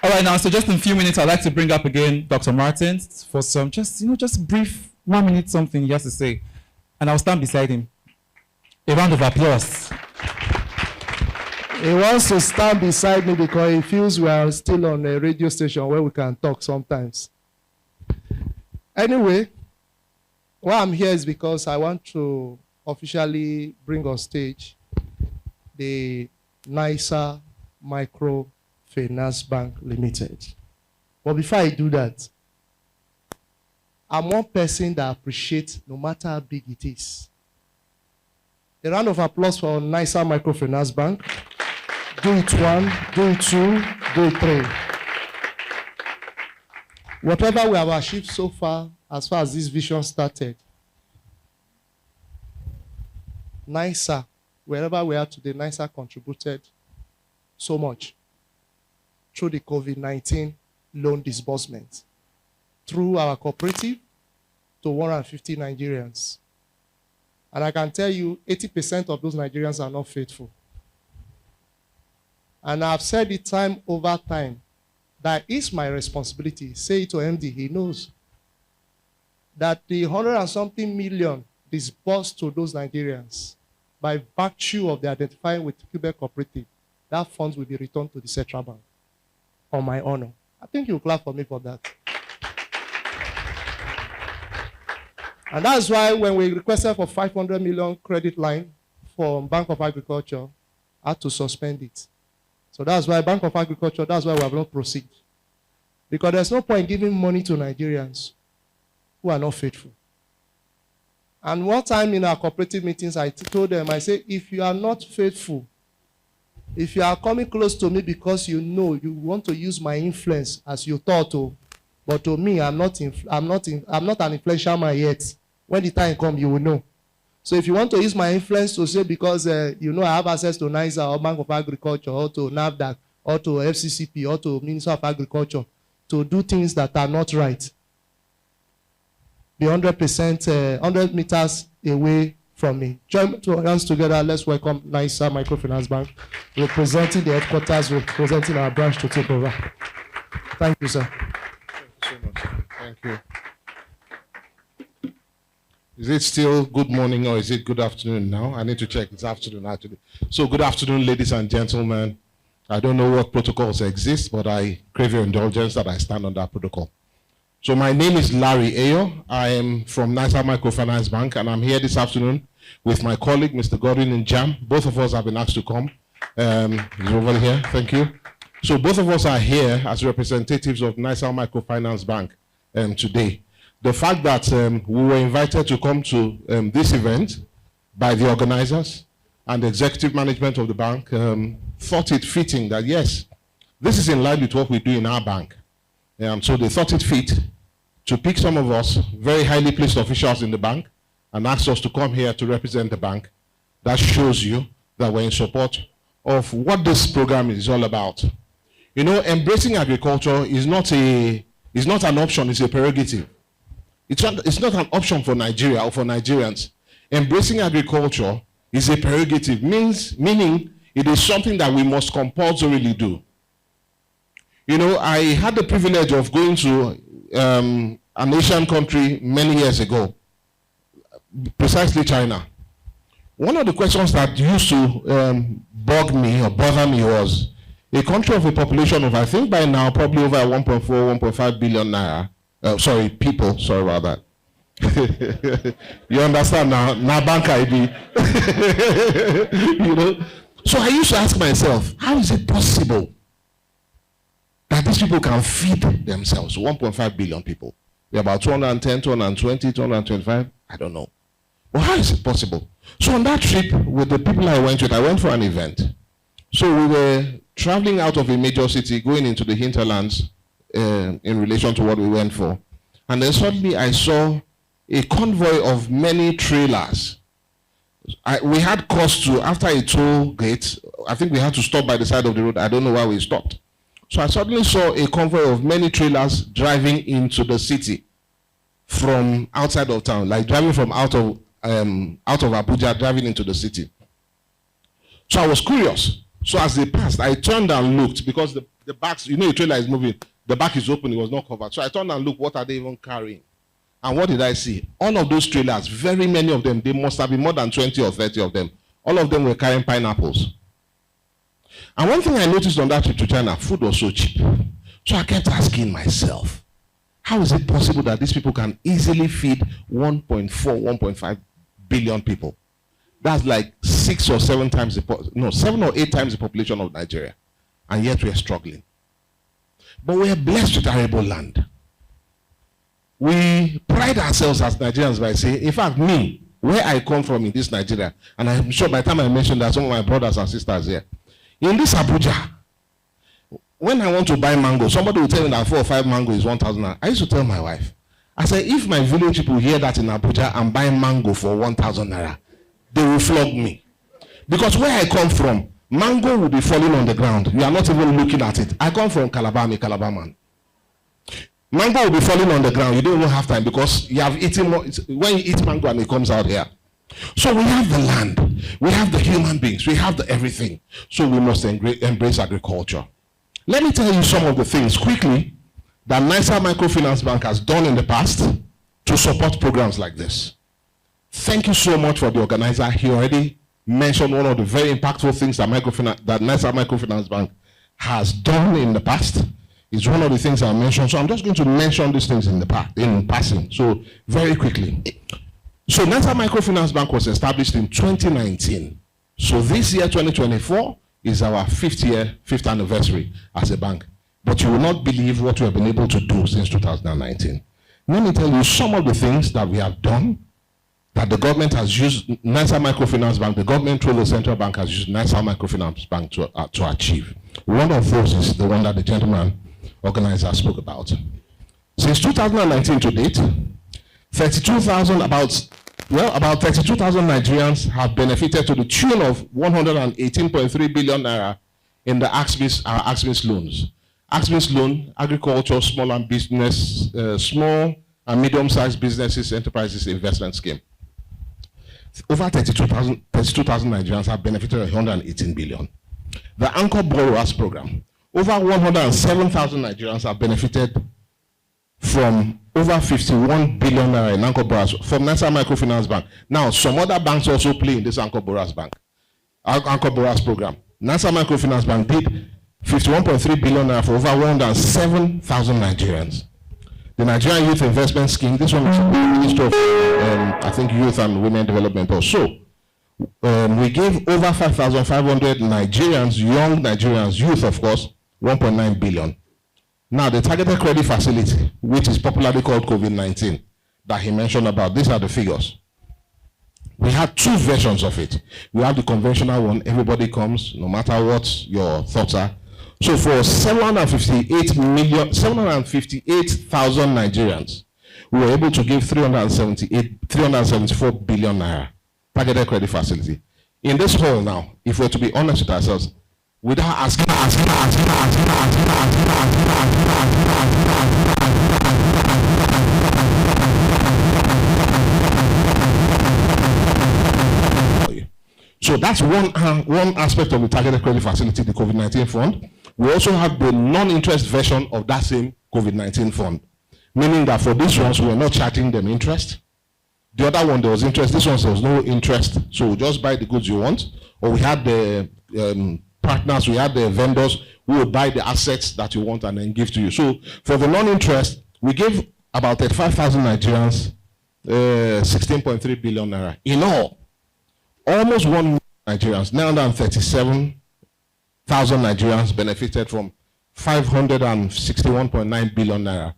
All right, now, so just in a few minutes, I'd like to bring up again Dr. Martin for some just brief 1 minute something he has to say. And I'll stand beside him. A round of applause. He wants to stand beside me because he feels we are still on a radio station where we can talk sometimes. Anyway, why I'm here is because I want to officially bring on stage the Nirsal Microfinance Bank Limited. But before I do that, I'm one person that appreciates no matter how big it is. A round of applause for Nirsal Microfinance Bank. Do it one, do it two, do it three. Whatever we have achieved so far as this vision started, Nirsal, wherever we are today, Nirsal contributed so much through the COVID-19 loan disbursement, through our cooperative to 150 Nigerians. And I can tell you, 80% of those Nigerians are not faithful. And I've said it time over time, that it's my responsibility. Say it to MD, he knows. That the 100 and something million disbursed to those Nigerians, by virtue of the identifying with Quebec Cooperative, that funds will be returned to the Central Bank. On my honor. I think you'll clap for me for that. And that's why when we requested for 500 million credit line from Bank of Agriculture, I had to suspend it. So that's why Bank of Agriculture, that's why we have not proceeded. Because there's no point giving money to Nigerians who are not faithful. And one time in our cooperative meetings, I told them, I said, if you are not faithful, if you are coming close to me because you know you want to use my influence as you thought to, but to me, I'm not an influential man yet. When the time comes, you will know. So if you want to use my influence to say because you know I have access to Nirsal or Bank of Agriculture or to NAFDAC or to FCCP or to Minister of Agriculture to do things that are not right, be 100%, 100 meters away from me. Join two hands together. Let's welcome Nirsal Microfinance Bank, representing the headquarters, representing our branch to take over. Thank you, sir. Thank you so much. Thank you. Is it still good morning or is it good afternoon now? I need to check. It's afternoon actually. So good afternoon, ladies and gentlemen. I don't know what protocols exist, but I crave your indulgence that I stand on that protocol. So my name is Larry Ayo. I am from Nirsal Microfinance Bank, and I'm here this afternoon with my colleague, Mr. Gordon Njam. Both of us have been asked to come. He's over here. Thank you. So both of us are here as representatives of Nirsal Microfinance Bank today. The fact that we were invited to come to this event by the organizers and the executive management of the bank thought it fitting that, yes, this is in line with what we do in our bank. So they thought it fit to pick some of us, very highly placed officials in the bank, and ask us to come here to represent the bank. That shows you that we're in support of what this program is all about. You know, embracing agriculture is not an option, it's a prerogative. It's not an option for Nigeria or for Nigerians. Embracing agriculture is a prerogative, meaning it is something that we must compulsorily do. You know, I had the privilege of going to an Asian country many years ago, precisely China. One of the questions that used to bug me or bother me was a country of a population of, I think by now, probably over 1.4, 1.5 billion naira. People, sorry about that. You understand now, bank ID. You know? So I used to ask myself, how is it possible that these people can feed themselves? 1.5 billion people. There are about 210, 220, 225, I don't know. Well, how is it possible? So on that trip with the people I went with, I went for an event. So we were traveling out of a major city, going into the hinterlands, in relation to what we went for. And then suddenly I saw a convoy of many trailers. We had crossed to, after a toll gate, I think we had to stop by the side of the road. I don't know why we stopped. So I suddenly saw a convoy of many trailers driving into the city from outside of town, like driving from out of Abuja, driving into the city. So I was curious. So as they passed, I turned and looked because the backs, you know, the trailer is moving. The back is open, it was not covered. So I turned and looked, what are they even carrying? And what did I see? All of those trailers, very many of them, they must have been more than 20 or 30 of them. All of them were carrying pineapples. And one thing I noticed on that trip to China, food was so cheap. So I kept asking myself, how is it possible that these people can easily feed 1.4, 1.5 billion people? That's like 6 or 7 times the 7 or 8 times the population of Nigeria. And yet we are struggling. But we are blessed with arable land. We pride ourselves as Nigerians by saying, in fact, me, where I come from in this Nigeria, and I'm sure by the time I mentioned that some of my brothers and sisters here, in this Abuja, when I want to buy mango, somebody will tell me that 4 or 5 mango is 1,000. I used to tell my wife, I said, if my village people hear that in Abuja and buy mango for 1,000 naira, they will flog me. Because where I come from, mango will be falling on the ground. You are not even looking at it. I come from Calabar, I'm a Calabar man. Mango will be falling on the ground. You don't even have time because you have eaten more. When you eat mango and it comes out here. So we have the land. We have the human beings. We have the everything. So we must embrace agriculture. Let me tell you some of the things quickly that Nirsal Microfinance Bank has done in the past to support programs like this. Thank you so much for the organizer. He already mentioned one of the very impactful things that Nirsal Microfinance Bank has done in the past. It's one of the things I mentioned. So I'm just going to mention these things in passing. So very quickly. So Nirsal Microfinance Bank was established in 2019. So this year, 2024, is our 5th anniversary as a bank. But you will not believe what we have been able to do since 2019. Let me tell you some of the things that we have done that the government has used Nirsal Microfinance Bank, the government through the central bank has used Nirsal Microfinance Bank to achieve. One of those is the one that the gentleman organizer spoke about. Since 2019 to date, about 32,000 Nigerians have benefited to the tune of 118.3 billion naira in the AXMIS loans. AXMIS loan, agriculture, small and medium-sized businesses, enterprises investment scheme. Over 32,000 Nigerians have benefited 118 billion. The Anchor Borrowers Program, over 107,000 Nigerians have benefited from over 51 billion naira in Anchor Borrowers from Nirsal Microfinance Bank. Now, some other banks also play in this Anchor Borrowers Program. Nirsal Microfinance Bank did 51.3 billion naira for over 107,000 Nigerians. The Nigerian Youth Investment Scheme, this one is the Ministry of, I think, Youth and Women Development also. We gave over 5,500 Nigerians, young Nigerians, youth of course, 1.9 billion. Now, the targeted credit facility, which is popularly called COVID-19, that he mentioned about, these are the figures. We have 2 versions of it. We have the conventional one, everybody comes, no matter what your thoughts are. So for 758,000 Nigerians, we were able to give 374 billion naira targeted credit facility. In this hall now, if we're to be honest with ourselves, without asking, so that's one aspect of the targeted credit facility, the COVID-19 fund. We also have the non-interest version of that same COVID-19 fund, meaning that for these ones, we are not charging them interest. The other one, there was interest. This one, there was no interest. So we just buy the goods you want. Or we had the partners, we had the vendors who will buy the assets that you want and then give to you. So for the non-interest, we gave about 35,000 Nigerians 16.3 billion naira. In all, almost 1 million Nigerians, 937,000 Nigerians benefited from 561.9 billion naira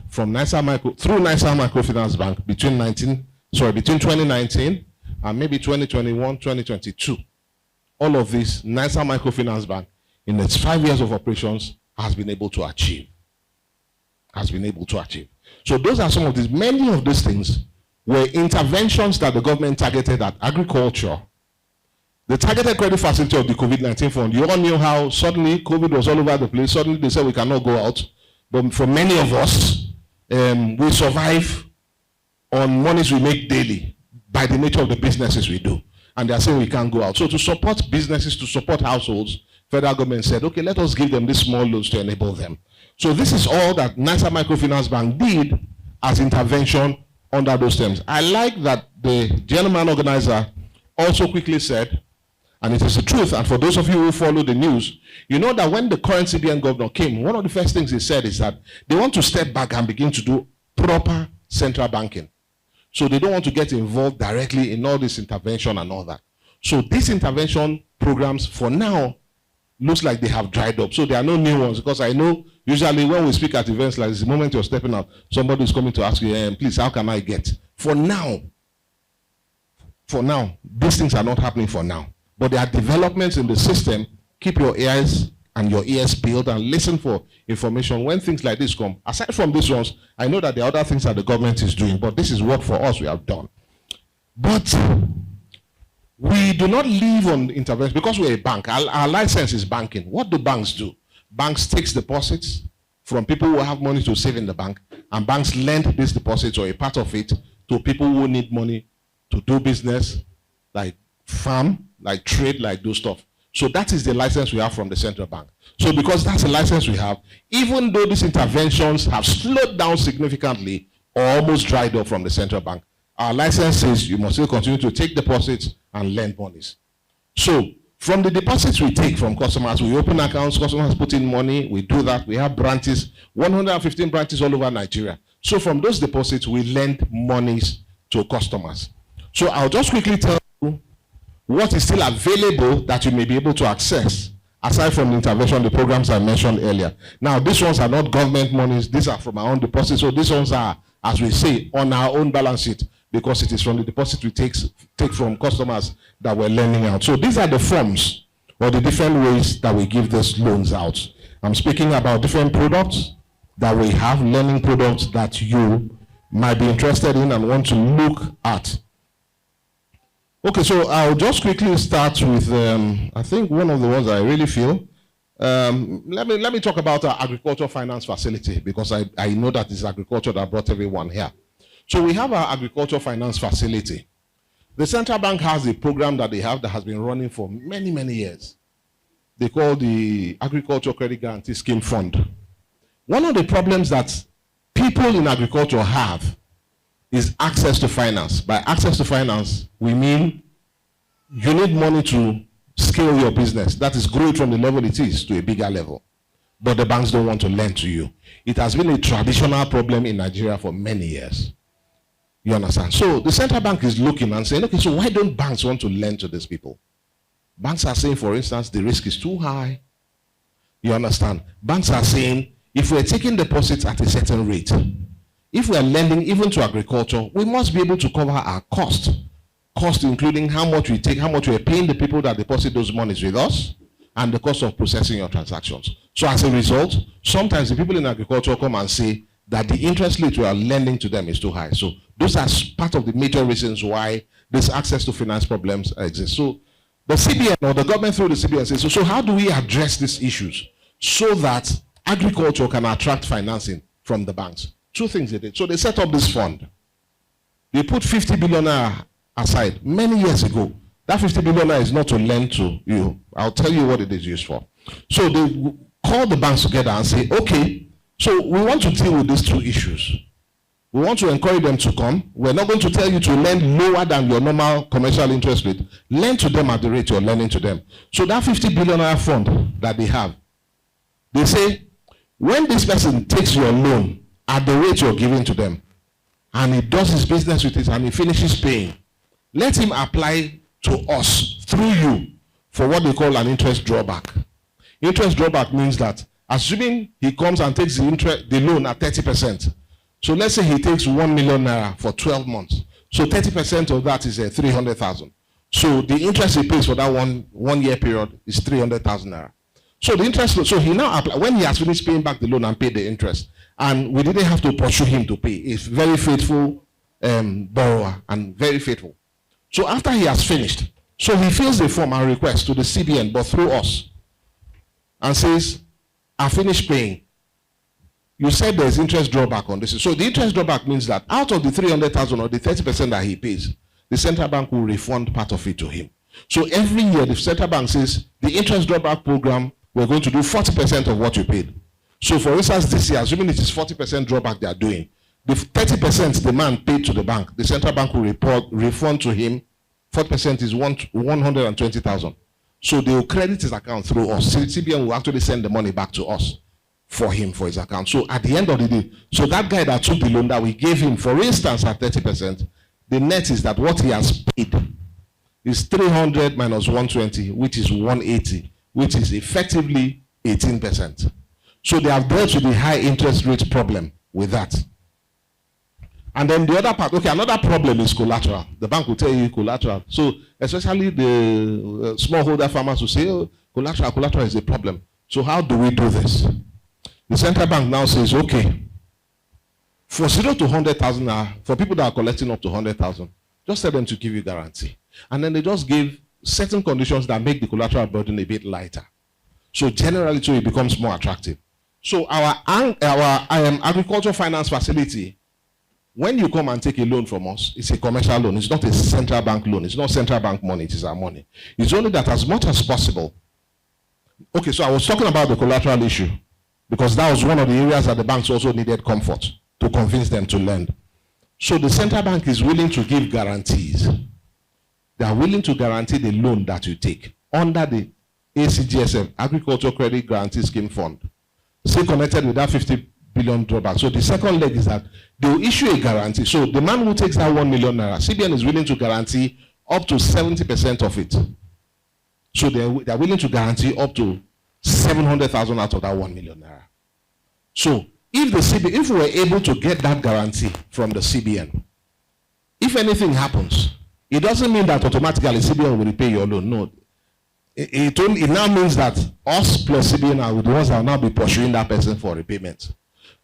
from through Nirsal Microfinance Bank between 2019 and maybe 2021, 2022. All of this, Nirsal Microfinance Bank, in its 5 years of operations, has been able to achieve. So those are some of these. Many of these things were interventions that the government targeted at agriculture. The targeted credit facility of the COVID-19 fund, you all knew how suddenly COVID was all over the place. Suddenly they said we cannot go out. But for many of us, we survive on monies we make daily by the nature of the businesses we do. And they are saying we can't go out. So to support businesses, to support households, federal government said, okay, let us give them these small loans to enable them. So this is all that Nirsal Microfinance Bank did as intervention under those terms. I like that the gentleman organizer also quickly said, and it is the truth, and for those of you who follow the news, you know that when the current CBN governor came, one of the first things he said is that they want to step back and begin to do proper central banking. So they don't want to get involved directly in all this intervention and all that. So these intervention programs, for now, looks like they have dried up. So there are no new ones, because I know usually when we speak at events like this, the moment you're stepping out, somebody is coming to ask you, please, how can I get? For now, these things are not happening for now. But there are developments in the system. Keep your eyes and your ears peeled and listen for information when things like this come. Aside from these ones, I know that there are other things that the government is doing, but this is what for us we have done. But we do not live on intervention because we're a bank. Our license is banking. What do banks do? Banks take deposits from people who have money to save in the bank, and banks lend these deposits or a part of it to people who need money to do business, like farm, like trade, like do stuff. So that is the license we have from the central bank. So because that's the license we have, even though these interventions have slowed down significantly or almost dried up from the central bank, our license says you must still continue to take deposits and lend monies. So from the deposits we take from customers, we open accounts, customers put in money, we do that. We have branches, 115 branches all over Nigeria. So from those deposits, we lend monies to customers. So I'll just quickly tell you what is still available that you may be able to access, aside from the intervention, the programs I mentioned earlier. Now, these ones are not government monies. These are from our own deposits. So these ones are, as we say, on our own balance sheet, because it is from the deposit we take from customers that we're lending out. So these are the forms or the different ways that we give these loans out. I'm speaking about different products that we have, lending products that you might be interested in and want to look at. Okay, so I'll just quickly start with, I think one of the ones I really feel. Let me talk about our agriculture finance facility, because I know that it's agriculture that brought everyone here. So we have our agriculture finance facility. The central bank has a program that they have that has been running for many, many years. They call the Agriculture Credit Guarantee Scheme Fund. One of the problems that people in agriculture have is access to finance. By access to finance, we mean you need money to scale your business. That is, grow it from the level it is to a bigger level. But the banks don't want to lend to you. It has been a traditional problem in Nigeria for many years. You understand? So the central bank is looking and saying, okay, so why don't banks want to lend to these people? Banks are saying, for instance, the risk is too high. You understand? Banks are saying, if we're taking deposits at a certain rate, if we are lending even to agriculture, we must be able to cover our cost. Cost including how much we take, how much we are paying the people that deposit those monies with us, and the cost of processing your transactions. So as a result, sometimes the people in agriculture come and say that the interest rate we are lending to them is too high. So those are part of the major reasons why this access to finance problems exist. So the CBN or the government through the CBN says, so how do we address these issues so that agriculture can attract financing from the banks? Two things they did. So they set up this fund. They put 50 billion aside many years ago. That 50 billion is not to lend to you. I'll tell you what it is used for. So they call the banks together and say, okay, so we want to deal with these two issues. We want to encourage them to come. We're not going to tell you to lend lower than your normal commercial interest rate. Lend to them at the rate you're lending to them. So that 50 billion fund that they have, they say, when this person takes your loan at the rate you're giving to them, and he does his business with it and he finishes paying, let him apply to us through you for what they call an interest drawback. Interest drawback means that, assuming he comes and takes the loan at 30%, so let's say he takes 1 million naira for 12 months. So 30% of that is 300,000. So the interest he pays for that one year period is 300,000 naira. So the interest, so he now apply, when he has finished paying back the loan and paid the interest, and we didn't have to pursue him to pay. He's very faithful borrower and very faithful. So after he has finished, so he fills the form and requests to the CBN, but through us, and says, I finished paying. You said there's interest drawback on this. So the interest drawback means that out of the 300,000 or the 30% that he pays, the central bank will refund part of it to him. So every year, the central bank says the interest drawback program, we're going to do 40% of what you paid. So for instance, this year, assuming it is 40% drawback they are doing, the 30% the man paid to the bank, the central bank will refund to him. 40% is 120,000. So they will credit his account through us. CBN will actually send the money back to us for him, for his account. So at the end of the day, so that guy that took the loan that we gave him, for instance, at 30%, the net is that what he has paid is 300 minus 120, which is 180, which is effectively 18%. So they have dealt with the high interest rate problem with that. And then the other part, okay, another problem is collateral. The bank will tell you collateral. So especially the smallholder farmers will say, oh, collateral is a problem. So how do we do this? The central bank now says, okay, for 0 to 100,000, for people that are collecting up to 100,000, just tell them to give you guarantee. And then they just give certain conditions that make the collateral burden a bit lighter. So generally, so it becomes more attractive. So our agricultural finance facility, when you come and take a loan from us, it's a commercial loan. It's not a central bank loan. It's not central bank money. It is our money. It's only that as much as possible. Okay, so I was talking about the collateral issue because that was one of the areas that the banks also needed comfort to convince them to lend. So the central bank is willing to give guarantees. They are willing to guarantee the loan that you take under the ACGSM, Agricultural Credit Guarantee Scheme Fund. Still connected with that 50 billion drawback. So the second leg is that they will issue a guarantee. So the man who takes that 1 million naira, CBN is willing to guarantee up to 70% of it. So they are willing to guarantee up to 700,000 out of that 1 million naira. So if we were able to get that guarantee from the CBN, if anything happens, it doesn't mean that automatically CBN will repay your loan. No. It now means that us plus CBN are the ones that will now be pursuing that person for repayment.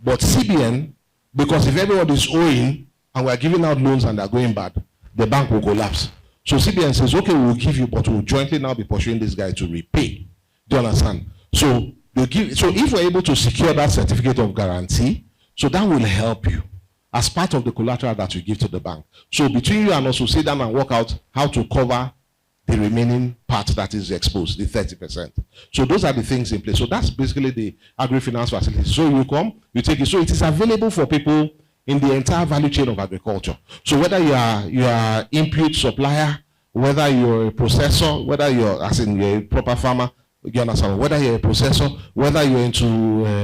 But CBN, because if everyone is owing and we're giving out loans and they're going bad, the bank will collapse. So CBN says, okay, we'll give you, but we'll jointly now be pursuing this guy to repay. Do you understand? So if we're able to secure that certificate of guarantee, so that will help you as part of the collateral that you give to the bank. So between you and us, we'll sit down and work out how to cover the remaining part that is exposed, the 30%. So those are the things in place. So that's basically the agri-finance facility. So you come, you take it. So it is available for people in the entire value chain of agriculture. So whether you are input supplier, whether you're a processor, whether you're a proper farmer, you understand, whether you're a processor, whether you're into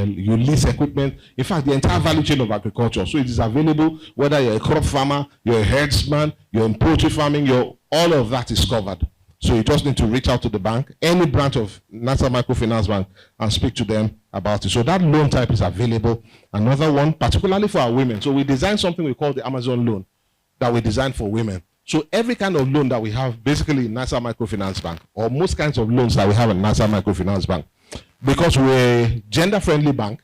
you lease equipment, in fact, the entire value chain of agriculture. So it is available whether you're a crop farmer, you're a herdsman, you're in poultry farming, all of that is covered. So you just need to reach out to the bank, any branch of Nirsal Microfinance Bank, and speak to them about it. So that loan type is available. Another one, particularly for our women. So we designed something we call the Amazon loan that we designed for women. So every kind of loan that we have basically in Nirsal Microfinance Bank, or most kinds of loans that we have in Nirsal Microfinance Bank, because we're a gender-friendly bank,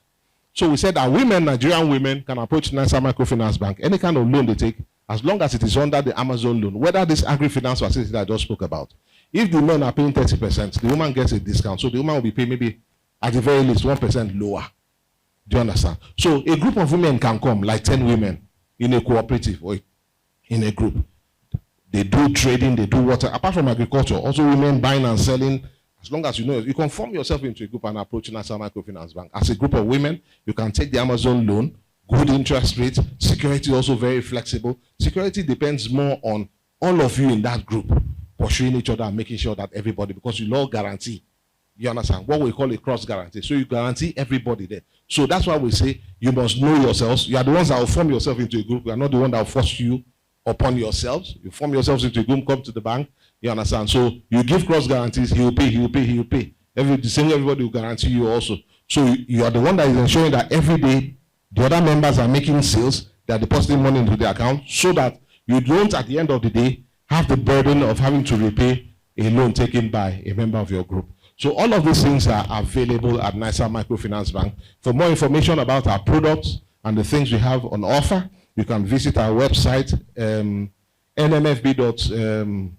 so we said that women, Nigerian women, can approach Nirsal Microfinance Bank, any kind of loan they take, as long as it is under the Amazon loan, whether this agri-finance facility that I just spoke about. If the men are paying 30%, the woman gets a discount. So the woman will be paying maybe at the very least 1% lower. Do you understand? So a group of women can come, like 10 women, in a cooperative or in a group. They do trading, they do water. Apart from agriculture, also women buying and selling. As long as you know, you can form yourself into a group and approach Nirsal Microfinance Bank. As a group of women, you can take the Amazon loan, good interest rate, security also very flexible. Security depends more on all of you in that group pursuing each other and making sure that everybody, because you all guarantee, you understand, what we call a cross guarantee. So you guarantee everybody there. So that's why we say you must know yourselves. You are the ones that will form yourself into a group. You are not the one that will force you upon yourselves. You form yourselves into a group, come to the bank, you understand. So you give cross guarantees, he will pay, he will pay, he will pay. Everybody will guarantee you also. So you are the one that is ensuring that every day the other members are making sales, they are depositing money into the account, so that you don't, at the end of the day, have the burden of having to repay a loan taken by a member of your group. So all of these things are available at Nirsal Microfinance Bank. For more information about our products and the things we have on offer, you can visit our website, nmfb.com.ng.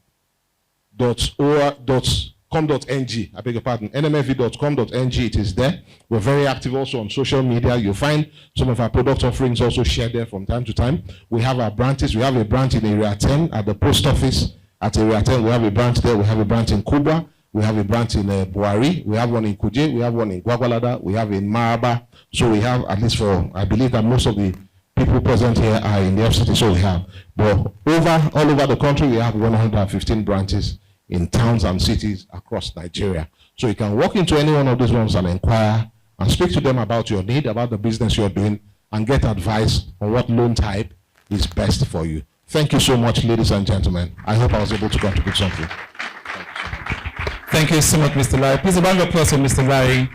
I beg your pardon, nmfb.com.ng. It is there. We're very active also on social media. You'll find some of our product offerings also shared there from time to time. We have our branches. We have a branch in Area 10 at the post office at Area 10. We have a branch there. We have a branch in Kuba. We have a branch in Buhari. We have one in Kuje. We have one in Gwagwalada. We have in Maraba. So we have, at least for, I believe that most of the people present here are in the FCT, so we have. But all over the country, we have 115 branches in towns and cities across Nigeria. So you can walk into any one of these ones and inquire and speak to them about your need, about the business you're doing, and get advice on what loan type is best for you. Thank you so much, ladies and gentlemen. I hope I was able to contribute something. Thank you so much, Mr. Larry. Please, a round of applause for Mr. Larry.